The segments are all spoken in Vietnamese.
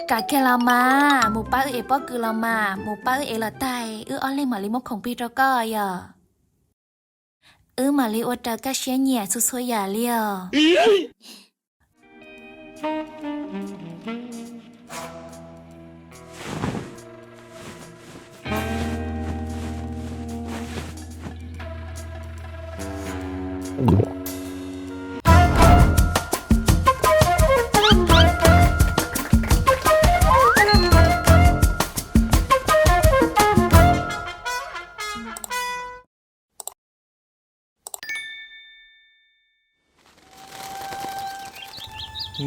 กะเคลามาหมูป้าเอป้อคือลามาหมูป้าเอละไตอ้อเล่มาลิมกของพี่ตะก้อยอ่ะมาลิอวดกะเชียนเนี่ยสุดๆอย่าเลี้ยว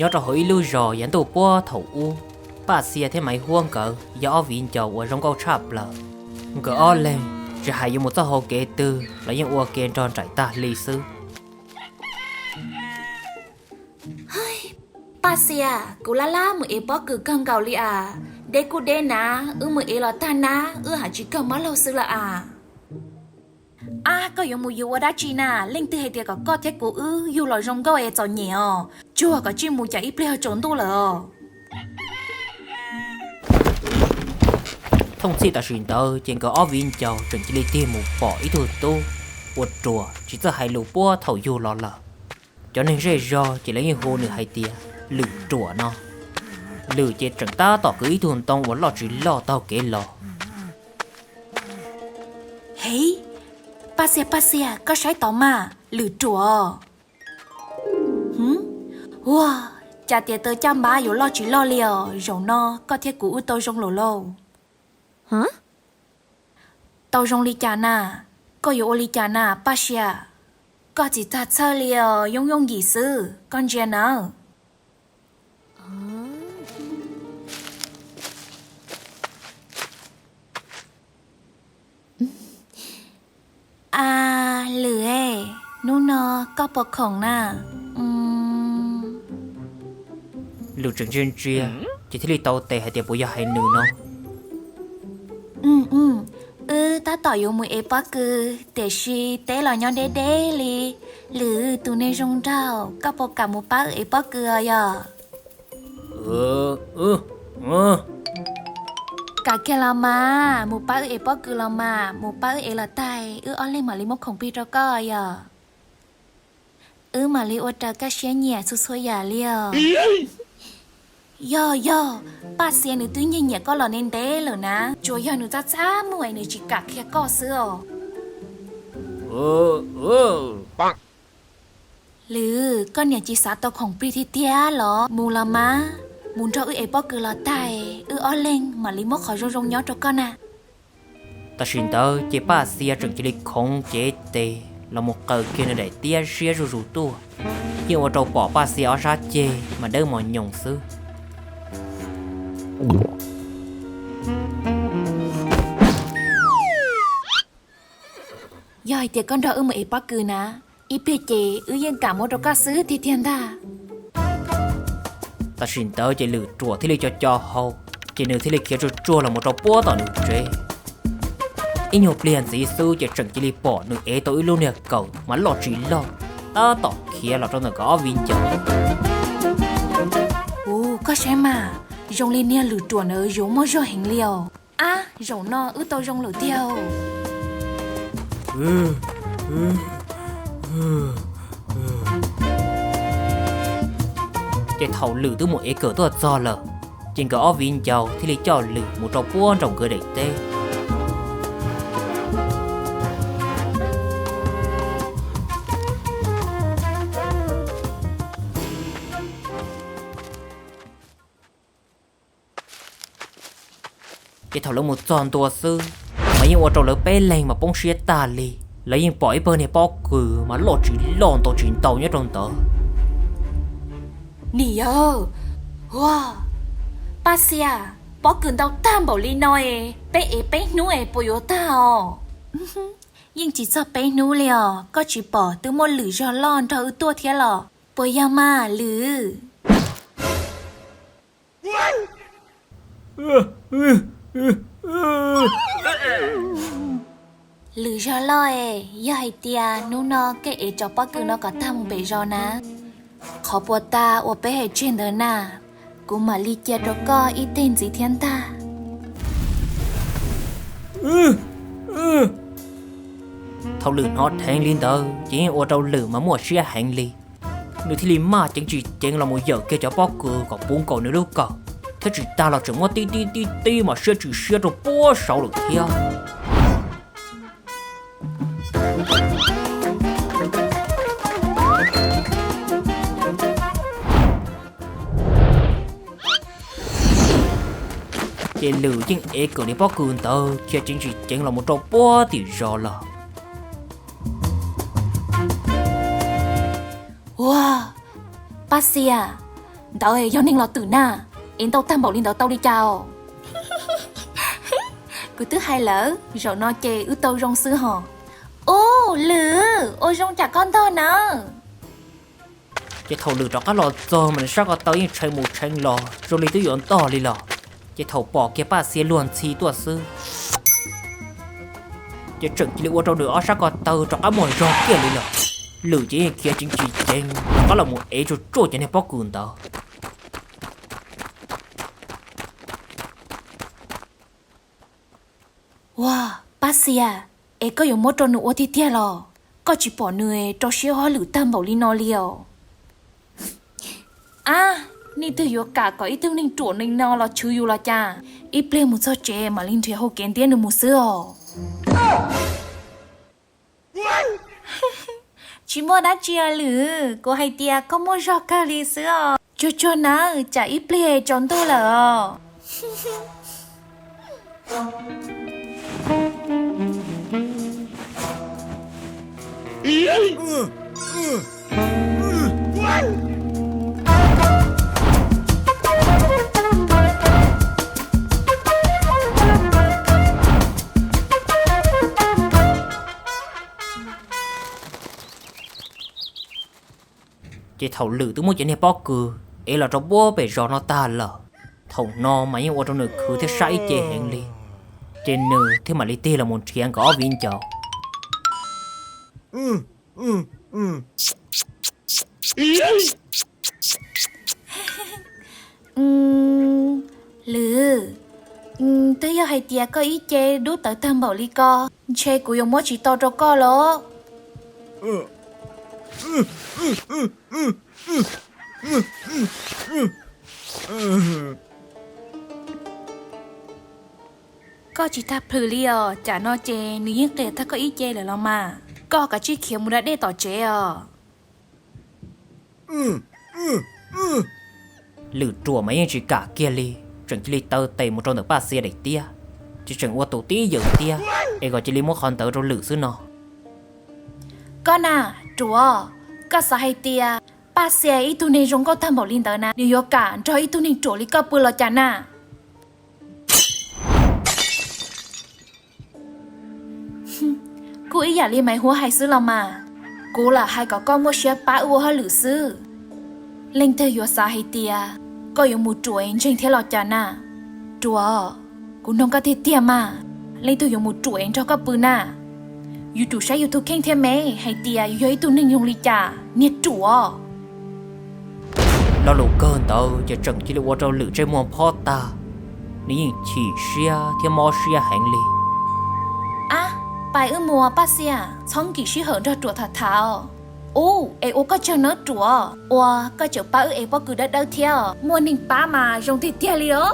nhớ cho hỏi lưu rò dẫn tụ qua thầu u bà xia thế máy huông cỡ gió viện chầu ở trong câu chạp là gỡ lên chỉ hay dùng một số hồ kể từ là những ua kê tròn trải ta lì sư ป้าเสียกูล่ามือเอป้อคือกังเกาลีอ่ะเด็กกูเดนะมือเอละตานะหาจิกมาเราซื้อละก็ยังมูอยู่ว่าได้จีน่ะเล่งตื้อให้เดียก็เทกูอยู่หล่อรงก็เอจอเหนียวจั่วก็จิ้มมูจะอีเปลี่ยวจนตัวเลย thông sĩ ta xin tờ trên cái áo viên chầu chuẩn chỉ lấy tiền một bỏ ít thôi tu uất trùa chỉ cho hai lũ bua thầu du lò lờ cho nên rơi rò chỉ lấy những hồ nửa hai tia lử trùa nó lử chết trận ta tỏ cứ ý thuần tông uất lò chỉ lò tao kế lò heyป้าเสียก็ใช้ต่อมาหรือจั่วว้าจะเตียเตอจำบ้าอยู่รอจีรอเลียวรงนอก็เทียกูตัวรงโลโลฮะตัวรงลิจาน่าก็อยู่โอลิจาน่าป้าเสียก็จิตจัดเชเลียวยงหยีซื้อก่อนเจนเอาหรือนู่นก็ปกของน่ะlử trận trên chia chỉ thấy tao tệ hay tiệp bùi hay nửa nó ตาต่ออยู่มือเอปะคือแต่ชีเตะหล่อย้อนเด้เลยหรือตูในรงเจ้าก็ปกกับมูป้าเอปะเกลือย่ะกะเคลามาหมูป้าเอปะเกลือมาหมูป้าเอละไตอ้อเล่มาลิมกของพี่ตะก้อยอ่ะมาลิอวดกะเชียนเนี่ยสุดๆอย่าเลี้ยวย่อป้าเสียหนูตื้อเงียก็หล่อเน้นเด้เลยนะจัวยหนูจ้ามวยหนูจิกะแค่ก็ซื้อปังหรือก็เนี่ยจีสาตัวของปรีทิเตียเหรอมูละมะมูนเจ้าเอป้อคือละไตอ้อเล่งมาลิมกขอรงย้อนตัวก่อนนะta xin tờ chế bà xia trận chỉ lịch không chế tê là một cờ kia để tia xia rủ tua nhưng mà trâu bỏ bà xia ở ra chê mà đỡ mọi nhộng sưย่อยเดี๋ยวก้อนดอกมาเอป้อคือนะอีเพเจยังกะมดก็ซื้อที่เทียนตาta xin tờ chế lử chùa thì lấy cho hậu chế nữ thì lấy kia chùa là một trâu búa tỏ nữ chế ít nhiều liền sĩ sư chỉ trận chỉ li bỏ nữ ế tối luôn nè cầu mà lọt chỉ lọt ta tỏ kia là trong nữ có viên chợ cóใช่มารงลีเนี่ยหรือตัวเนอโยมจ่อเห็นเลียวรงนอตัวรงหรือเดียวchế thầu lử từ một ế cỡ tôi do lờ trên có viên chợ thì lấy cho lử một trâu búa trong cửa đẩy tê cái thầu lỡ một tròn tua sư mà những ô trâu lỡ bé lên mà bông xía ta li lấy những bỏi bơ này bó cừ mà lọt chỉ lòn tổ chuyện tàu nhá trong tờ nỉ wowป้าเสียป้อกืนเตาตามบอกลีน้อยเป๊ะนู้โปโยต้ายิ่งจีจะเป๊ะนู้เลยก็จีปอตื้อมดหรือจอลอนเธอตัวเทียหรอปวยามาหรือจอลอยย่อยเตียนู้นเกเอจอป้อกืนก็ทำเบจอนะขอปวดตาอวดไปให้เจนเดินหน้ากู của mà ly chia đó có ý tên gì thiên ta. Thầu lử nó thèn lên tờ chỉ ô trâu lử mà mua xe hành li nếu thì liền mà chẳng chỉ chẳng là một giờ kia cho bóc cửa còn bốn cầu nữa đâu cả thế chỉ ta là chỉ mua tí mà xe chỉ xe rồi bó sáu được theo để lử nhưng ế cửa đi bóc cửa tờ kia chính chỉ chẳng là một trâu bó thì rõ là Wow, bác sĩ à, tao ấy do nên là tử na, em tao tam bảo lên tao đi chào. Cứ thứ hai lỡ, rồi nó chê ư tao rong sư hò. Ô, lử, ôi rong chả con thôi nè. cái thầu lử đó cái lò giờ mình sao có tới chơi một tranh lò rồi lấy tới yến to đi lò cái thầu bỏ cái ba xe luôn xí tua sư cái trận chỉ liệu trâu nữa sao có tàu trong áo mồi rò kia đi lò lử chỉ kia chính trị tranh đó là một ế cho trôi cho nên bóc cùn tao Wow, bác sĩ à, em có dùng một trò nữa thì tiếc lò. Có chỉ bỏ người cho xíu hóa lử tam bảo lên nó liều. À, nị từ yếu cả có ý tưởng nên chuột nên nó là chú yếu là cha. Ít play một số trẻ mà lên thuê hậu kiến tiền được một xưa. Chỉ mua đã chia lử, cô hay tia có mua giọt cả lì xưa. Cho nó chả ít play chọn tôi là. cái thầu lử từ một chuyện này bóc cửa ấy là trong bố bể gió nó ta lờ thầu no mà những ô trong nửa khứ thế sai chê hẹn li trên nửa thế mà li tê là một chuyện có viên chào Lử, tới giờ hay tia có ý chê đút tới tam bảo li co chê của dùng mỗi chỉ to cho co lỗ. Có chỉ ta phử liò chả no chê nếu như kể ta có ý chê là lo mà có cả chi khiếu muốn đã để tỏ chê à. lử chùa mấy anh chỉ cả kia li chẳng chỉ li tơ tây một trong được ba xe đẩy tia chỉ chẳng qua tổ tí giờ tia ấy gọi chỉ li một con tớ rồi lử xứ nó Con à, chúa, có sao hay tia ba xe ý tu nên rong có tam bảo linh tớ na nếu yếu cả cho ý tu nên chúa li có bự lo chả na. Cô ý giả li mấy hua hay sư lo mà cô là hai có con mua xe ba ua hơi lử sư linh tớ yếu sao hay tia có yếu một chúa anh trên thế lo chả na chúa cô nông có thể tia mà linh tớ yếu một chúa anh cho có bự naยูทูใช้ยูทูเข่งเทียมไหมให้เตียอยู่ให้ตัวหนึ่งยงลิจ่าเนี่ยจั่ว lo lù cơn tao giờ chẳng chỉ li qua trâu lử trên mồm phó ta nếu chỉ xe thì mò xe hành li อ่ะไปมัวป้าเสียช่องกี่ชื่อเหอะจั่วถัดเท้าโอ้เอโอก็เจอเนื้อจั่วว่าก็เจอป้าเอป้าคือได้เดาเที่ยวมัวนิ่งป้ามาจงติดเตี้ยเลยเหรอ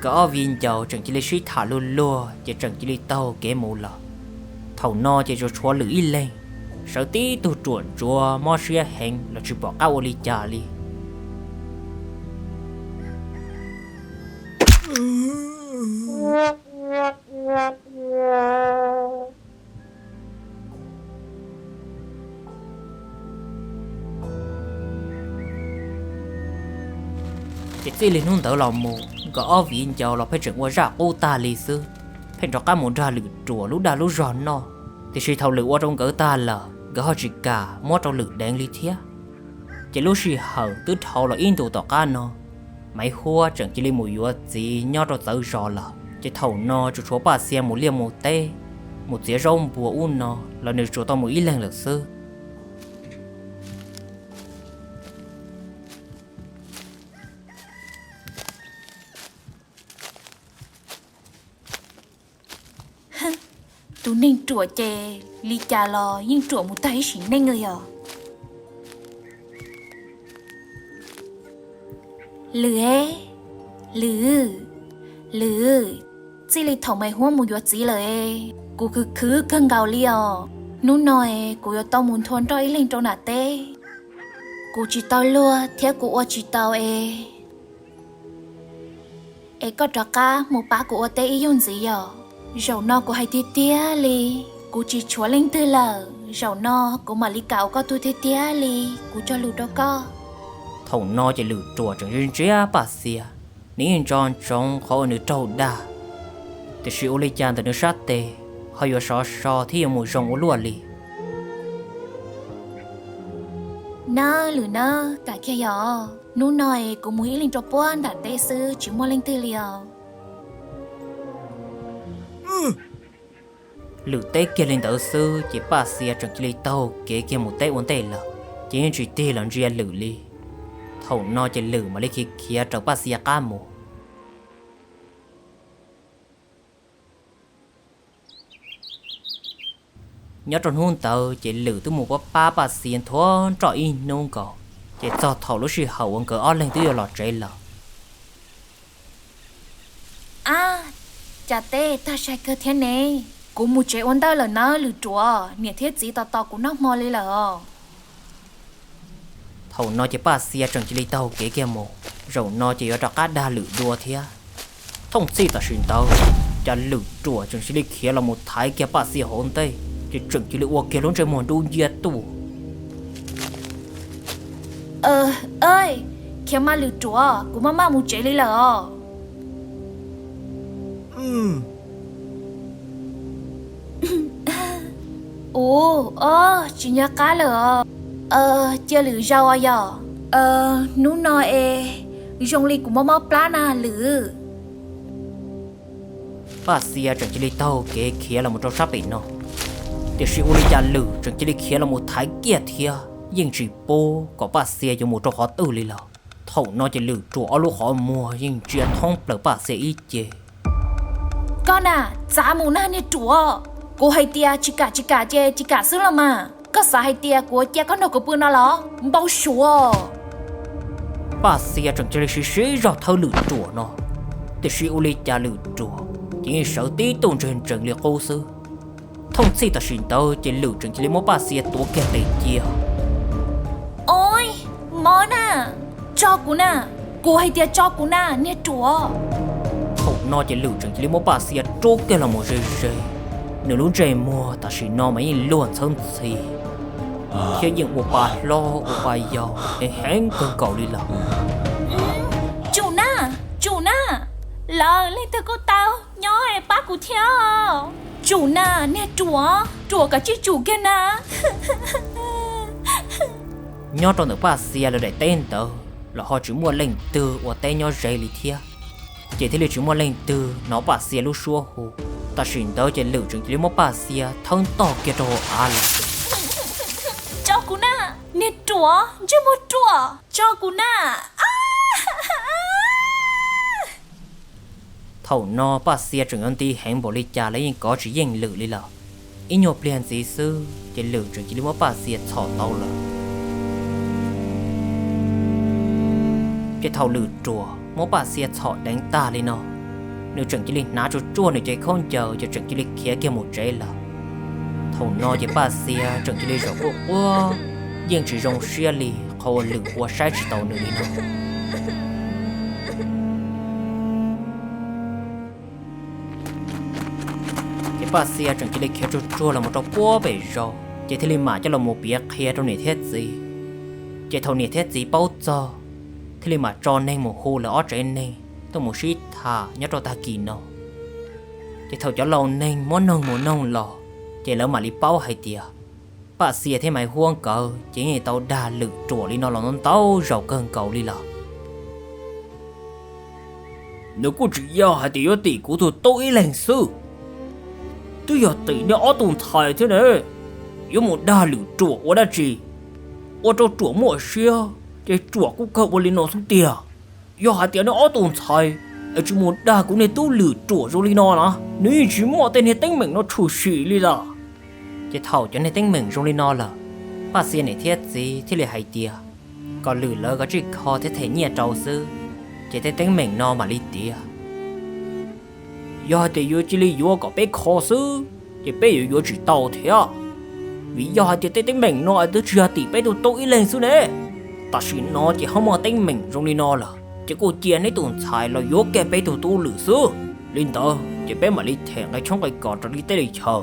có viên dầu chẳng chỉ li suy thả luôn lùa giờ chẳng chỉ li tao kế mù lờ thầu no giờ cho chua lử ít lên sợ tí tu chuẩn chua mò xe hành là chỉ bỏ cao li chả li cái gì lên nung tớ lòng mù có viên dầu là phải chuyển qua ra ô ta li sư phải cho các món ra lử chùa lúc đa lúc giòn no thì suy thầu lử qua trong cỡ ta là gỡ họ chỉ cả mót trong lử đen li thía chỉ lúc suy hở tứ thầu là in tụ tỏ ca no máy hua chẳng chỉ li mùi yếu gì nhó cho tớ rõ là chỉ thầu no cho số bà xe một liềm một tê một dĩa rong bùa un no là nơi chỗ tao một ít lần lực sư tụ nên trùa chè lý cha lo nhưng trùa một tay xỉ nên người à lử chỉ lý thầu mày hoa một giọt gì lời cô cứ cân gạo liò nú nói cô yo tao muốn thôn cho ý lên trong nà tê cô chỉ tao lúa theo cô chỉ tao có trò cá một bá của tê ý dùng gì à dầu no của hai tia tia li cô chỉ chúa lên tư lờ dầu no của mà lý cạo có tôi tia tia li cô cho lù đó co thầu no chỉ lử trùa chẳng riêng chia bà xìa nín tròn trong khó nữ trâu đà thì sự ô lê chan từ nữ sát tê hay yo so thì một rồng ô lúa li nơ lử nơ cả kia yo nú nói của mũi lên cho buôn đã tê sư chỉ mua lên tư liều lử tê kia lên tờ sư chỉ bà xìa chẳng chỉ lấy tàu kế kia một tê uốn tê là chỉ chỉ tê là riêng lử li thầu no chỉ lử mà lấy kia kia trong bà xìa cá mù nhớ trong hôn tàu chỉ lử từ một bà xìa thua trọ in nông cỏ chỉ cho thầu lúc gì hậu ông cỡ on lên tới lọt trái lọ chả tê ta sai cơ thế này cô một chế ôn tao là nó lử chúa nhiệt thiết gì tao cũng nóc mò lên là thầu nó chỉ bà xìa chẳng chỉ lấy tàu kế kia mù rồi nó chỉ ở trọ cá đa lử đua thia thông si ta xin tàu chả lử chùa chẳng chỉ lấy kia là một thái kia bà xìa hôn tây chỉ chẳng chỉ lấy uo kia luôn trên mòn đu nhiệt tủ ơi kia mà lử chúa của mama một chế lên là chỉ nhớ cá lửa chưa lử rau à giờ nú nói dùng ly của mama plana lử bà xìa chẳng chỉ lấy tàu kế kia là một trâu sáp nó để sự uli cha lử chẳng chỉ lấy kia là một thái kia thia nhưng chỉ bố có bà xìa dùng một trâu khó tư li là thầu nó chỉ lử chùa lúc họ mua nhưng chuyện thông bờ bà xìa ít chê con à giá mù na nè chúa cô hay tia chỉ cả chê chỉ cả xứ là mà có sao hay tia của cha có đâu có bữa nào đó bao sủa bà xìa chẳng chỉ lấy sĩ rõ thâu lử chùa nó để sự uli cha lử chùa chỉ sợ tí tôn trên trận liệt cô sư thông si ta xin tao chỉ lử chẳng chỉ lấy một bà xìa tổ kẹt đầy chia ôi món à cho cô hay tia cho cô nè nè chúa thầu nó chỉ lử chẳng chỉ lấy một bà xìa trố kia là một rơi nếu lúc trời mùa ta chỉ nó mấy luôn thân gì khi những một bà lo một bà giàu để hẹn cơn cầu đi làm chủ na lờ lên từ cô tao nhớ bác của theo chủ na nè chúa cả chiếc chủ kia na nhớ trong nước bà xìa là để tên tớ là họ chỉ mua lên từ và tên nhớ dây lý thia chỉ thấy là chỉ mua lên từ nó bà xìa lúc xua hồ ta xin tớ chỉ lử chứng chỉ một bà xìa thân to kia đồ à là cho cô na nè chúa chứ một chúa cho cô na thầu no bà xìa chứng ơn ti hẹn bộ lý cha lấy có chỉ dành lử lý là ít nhộp liền gì sư chỉ lử chứng chỉ một bà xìa thọ tao là cái thầu lử chùa một bà xìa thọ đánh ta lên nó nếu chẳng chỉ linh ná cho chua này chạy không chờ cho chẳng chỉ linh khía kia một trái là thầu no với bà xìa chẳng chỉ linh rồi quá nhưng chỉ dùng xìa lì khâu lử qua sai chỉ tàu nữa đi nó cái bà xìa chẳng chỉ linh khía cho chua là một trâu quá bể rồi chỉ thấy linh mà cho là một bia khía trong này thiết gì chỉ thầu này thiết gì bao giờ thế mà cho nên một hồ là ở trên này tôi một xí thà nhớ cho ta kỳ nó chỉ thầu cho lâu nên muốn nông lò chỉ lỡ mà đi bao hay tiệt bà xìa thế mày huông cờ chỉ nghe tao đa lự chùa đi nó là nó tao giàu cơn cầu đi lò nếu có chỉ do hay tiệt tỷ của tôi lãnh sư tôi giờ tỷ nó ở tồn tại thế này có một đa lự chùa ở đây gì ở trong chùa mua xia cái chùa cũng không có lên nó xuống tiệt do hai tiếng nó ở tồn tại ở chỉ muốn đa cũng nên tu lử trùa rồi đi nó nè nếu chỉ mò tên này tính mình nó chủ sĩ đi là chỉ thầu cho nên tính mình rồi đi nó là bác sĩ này thiết gì thì lại hay tia còn lử lỡ có chỉ khó thế thể nhẹ trâu sư chỉ thấy tính mình nó mà đi tia do thì vô chỉ lý do có bé khó sư chỉ bé vô chỉ tàu thế à vì do thì tính mình nó tôi chưa tỷ bé đồ tội lên sư nè ta chỉ nó chỉ không mò tính mình rồi đi nó là chỉ cô chia này tồn tại là vô cái bé đồ tu lử sư linh tờ chỉ bé mà đi thèn cái trong cái cọt rồi đi tới đây chờ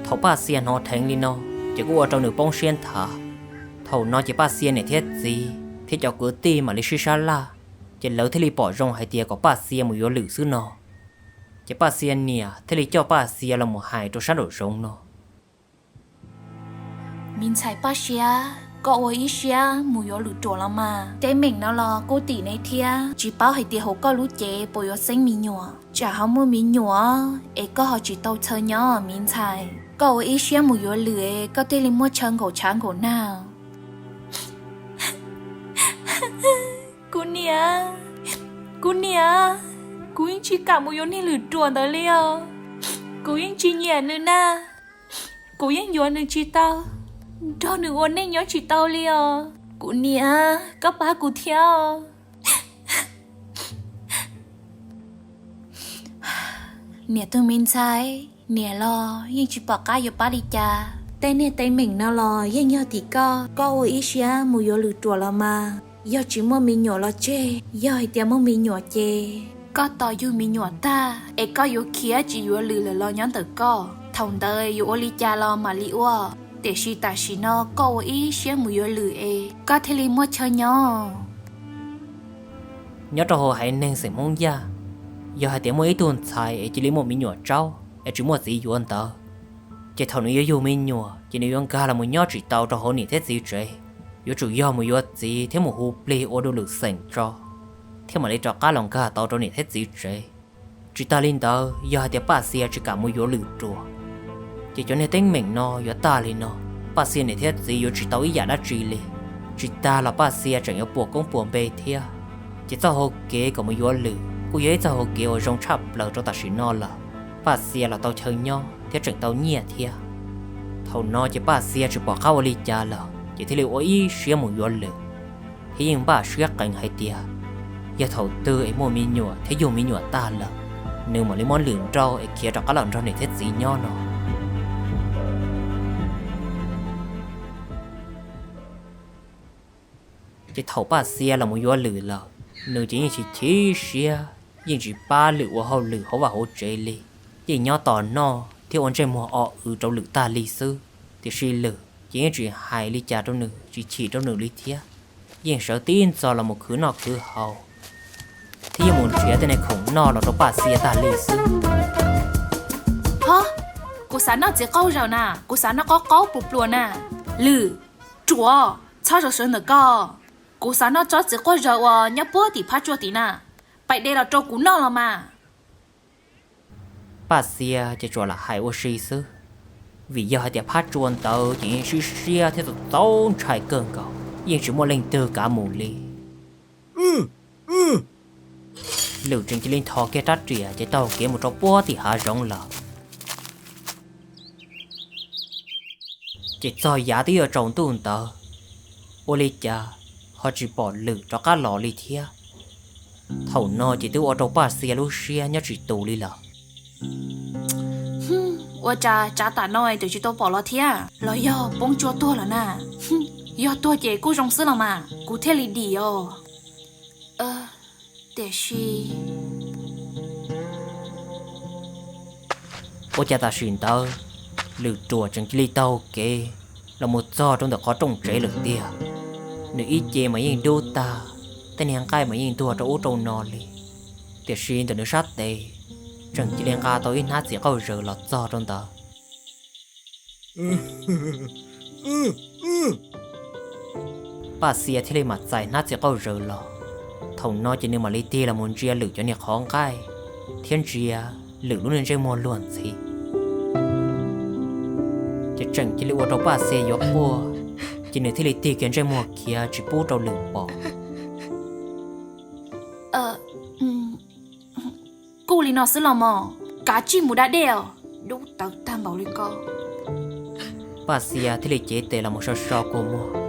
thầu ba xiên nó thèn đi nó chỉ cô ở trong nửa bông xiên thả thầu nó chỉ ba xiên này thiết gì thì cho cứ ti mà đi xí xa la chỉ lỡ thế li bỏ rong hai tia có ba xiên một vô lử sư nó chỉ ba xiên nè thế li cho ba xiên là một hai trong sát đổ rong nó mình xài ba xia có ôi ít xia mùi gió lụt trộn lắm mà để mình nó lo cô tỷ này thia chỉ bảo hay tiền hậu có lũ chế bồi gió xanh mì nhọ chả không mua mì nhọ ấy có họ chỉ tàu chơi nhỏ mình xài có ôi ít xia mùi gió lưỡi có thể lên mua chân cổ trắng cổ nào cô nia cô yên chỉ cả mùi gió này lụt trộn tới liền cô yên chỉ nhẹ nữa na cô yên gió nữa chỉ tao đó nữ ôn này nhớ chỉ tao liền cụ nia các ba cụ theo nia tôi mình sai nia lo nhưng chỉ bỏ cái vô ba đi cha tên nia tên mình nó lo nhưng nhớ thì có ôi ít xia mùi vô lử chùa là mà do chỉ mua mình nhỏ lo chê do thì tiền mua mình nhỏ chê có tao yêu mình nhỏ ta ấy có yêu kia chỉ yêu lử là lo nhón từ co thòng đời yêu oli cha lo mà li ua để si ta si nó có ý xé mùi vô lử có thể li mua cho nhau nhớ cho họ hãy nên sẽ mong ra giờ hai tiếng mới tuần xài chỉ lấy một miếng nhỏ trâu chỉ mua gì vô anh tờ chỉ thầu nữa vô miếng nhỏ chỉ nếu anh ca là một nhớ chỉ tàu cho họ nhìn thế gì vậy vô chủ yếu một vô gì thế một hộp play ô đồ lực sành cho thế mà lấy cho cá lòng ca tàu cho nhìn thế gì vậy chỉ ta lên tờ giờ hai tiếng ba xe chỉ cả một vô lử chùa chỉ cho nên tính mình nó yếu ta lên nó ba xe này thiết gì yếu chỉ tao ý giả đã chỉ lên chỉ ta là ba xe chẳng yếu buộc công buồn bề thia chỉ cho hồ kế có một yếu lử cô yếu cho hồ kế ở trong chắp lờ cho ta chỉ nó là ba xe là tao chơi nhau thiết chẳng tao nhẹ thia thầu nó chỉ ba xe chỉ bỏ khao đi cha là chỉ thấy liệu ý xía một yếu lử thế nhưng ba xía cảnh hay tia giờ thầu tư ấy mua mi nhựa thế dùng mi nhựa ta là nếu mà lấy món lửng rau ấy kia cho các lần rau này thiết gì nhau nó chỉ thầu ba xe là một yếu lử là nếu chỉ xe nhưng chỉ ba lử của họ lử họ vào hỗ trợ li chỉ nhau tỏ nó thì ông trai mua ở trong lử ta li sư thì suy lử chỉ hai li trà trong nửa chỉ trong nửa li thía nhưng sợ tin do là một khứ nọ khứ hậu thì muốn chuyện thế này khủng nọ là trong ba xe ta li sư hả cô sáng nó chỉ câu rồi nè cô sáng nó có câu bụp luôn nè lử chúa sao rồi sơn được co cô sáng nó cho chỉ có rồi nhớ bữa thì phát cho tí nè vậy đây là trâu cú nó là mà ba xe chỉ cho là hai ô xì sư vì giờ hai tiệp phát chuồn tàu chỉ xì xe theo tàu trái cơn cầu nhưng chỉ mua lên từ cả mù ly lựu trình chỉ lên thò kia trát trìa chỉ tàu kia một trâu búa thì hạ rong lợ chỉ cho giá tí ở trong tuần tờ ô ly cha họ chỉ bỏ lử cho các lò ly thia thầu nó chỉ tiêu ở trong ba xe lúc xe nhớ chỉ tù ly lợ ôi cha ta nói từ chỉ tôi bỏ lò thia lò yo bông chua tua là nè yo tua chị cô rong sư là mà cô theo lý đi yo để gì ô cha ta xuyên tơ lử chùa chẳng chỉ ly tàu kê là một do trong đó có trồng trái lử tia nếu ít chê mà yên đô ta tên hàng cai mà yên tua cho ô trâu nò li tiệt xin từ nước sát tê chẳng chỉ liên ca tôi nát chỉ câu giờ lọt do trong tờ bà xìa thì lên mặt dài nát chỉ câu giờ lọ thầu nó chỉ nên mà lấy tia là muốn chia lử cho nhiệt khó cai thiên chia lử luôn lên trên môn luôn gì chỉ chẳng chỉ lấy ô trâu bà xìa gió cua chỉ nếu thì lấy tia kiến trên mùa kia chỉ bút trâu lử bỏ li nó xứ lò mò cá chi mù đã đeo đúng tao tam bảo đi con bà xia thì lấy chế tệ là một sò của mua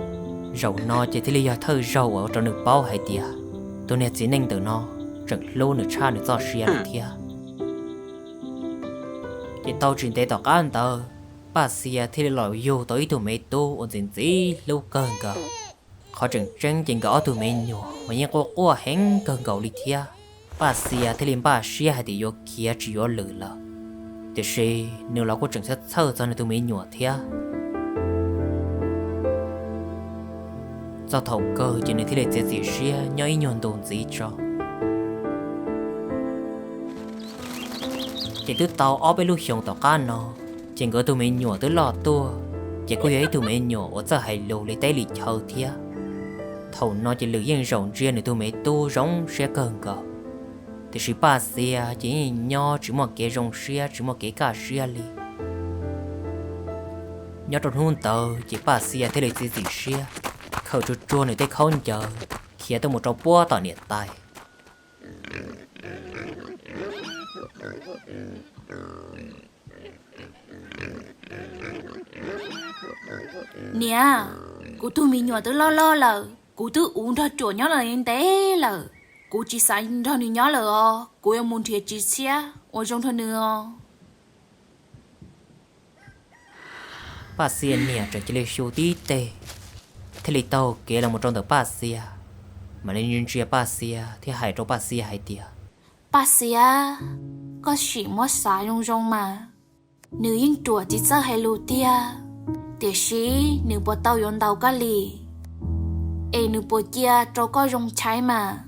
rau nó chỉ thì lấy giờ thơ rau ở trong nước bao hay tiệt tôi nè chỉ nên từ nó trận lâu nữa cha nữa cho xia được thiệt chỉ tao chuyện tệ tao ăn tao bà xia thì lấy vô tới tụi mấy tô ôn chuyện gì lâu cơn cả khó chừng chân chừng gõ tụi mấy nhổ mà những cô hẹn cơn gạo đi thiệt bà xia thì lên bà xia hay thì vô kia chỉ vô lử là thì sẽ nếu là có chừng sẽ thơ cho nên tụi mấy nhổ thiệt do thầu cơ chỉ nên thì lấy chế gì xia nhớ ý nhon đồn gì cho chỉ từ tàu ở bên lúc xong tàu cá nó chỉ có tụi mình nhổ tới lò tua chỉ có ấy tụi mình nhổ ở giờ hay lâu lấy tay lịch thâu thia thầu nó chỉ lựa yên rộng riêng để tụi mình tu giống sẽ cần cỡ thì sự ba xe chỉ nhỏ chỉ một cái rong xe chỉ một cái cá xe li nhỏ trong hôn tàu chỉ ba xe thế lấy gì xe khâu chút chua này tới không chờ khi tôi một trâu búa tỏ nhiệt tài nè cụ tụi mình nhỏ tới lo lờ cụ tự uống thôi chuột nhỏ là yên tế lờ cụ chỉ xài thôi nhỏ lờ cụ em muốn thiệt chỉ xe ở trong thôi nữa bà xia nè trở chỉ lấy số tí tê thế lấy tàu kia là một trong tờ bà xia mà nên nhìn chia bà xia thì hai trong bà xia hai tia bà xia có chỉ mất xài trong mà nữ yên chuột chỉ sợ hay lù tia tiếc sĩ nữ bộ tàu yon tàu cá lì nữ bộ chia trâu có rong trái mà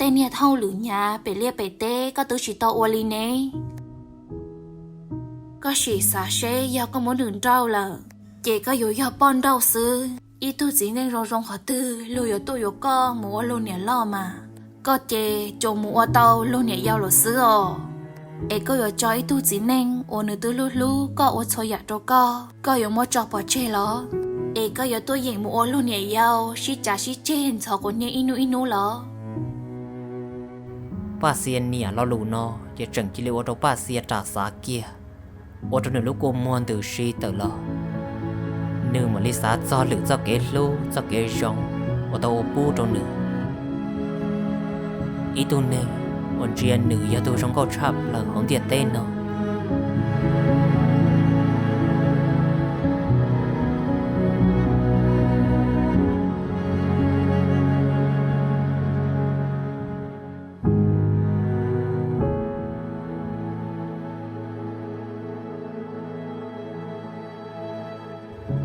tên nhà thâu lử nhà bể lia bể tê có tứ chỉ tàu oli nè có chỉ xả xe do có muốn đường trâu là chị có dụ do bon đâu xứ ý tu chỉ nên rong họ tư lùi ở tôi có mua luôn nhà lo mà có chị cho mua tàu luôn nhà giao lột xứ có dụ cho ý tu chỉ nên ở nơi tư lú có ở chơi giả trâu có dụ mua chọc bỏ chê lo có dụ tôi dành mua luôn nhà giao xí trả xí trên sau còn nhà inu lo bà xia nè lo lù nó chỉ chẳng chỉ lấy ở trong bà xia trả giá kia ở trong nửa lúc cô muốn từ xí tới lo nếu mà lý xã cho lựa cho cái lô cho cái rong ở đâu bu trong nửa ý tôi nè còn riêng nửa giờ tôi trong câu chắp là không tiệt tên nó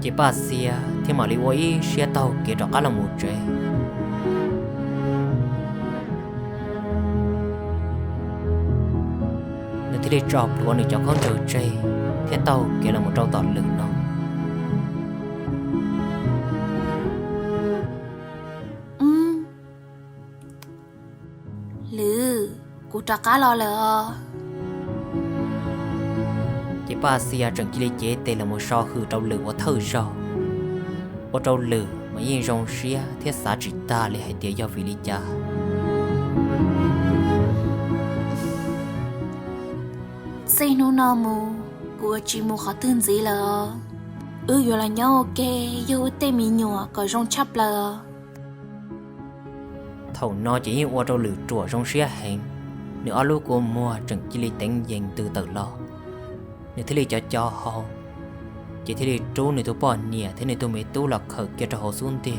chỉ bà xia thì mà lý quay xia tàu kia đó cả là một trẻ nếu thì đi drop luôn được cho con trâu trẻ thì tàu kia là một trâu tọt lực nó lử cụ trả cá lo lờ chỉ bà xia chẳng chỉ lấy chế tên là một so khử trâu lửa của thơ so ở trâu lửa mà yên rong xia thiết xã chỉ ta lấy hai tiếng do vì lý cha xây nô nò mù của chị mù khó tin gì lờ dù là nhau ok dù tê mì nhỏ có rong chắp lờ thầu nó chỉ ở trâu lửa chùa rong xia hẹn nữa lúc của mua chẳng chỉ lấy tên dành từ từ lo nếu thế này cho họ chỉ thế này trốn này tôi bỏ nhẹ thế này tôi mới tu là khởi kia cho họ xuống tiền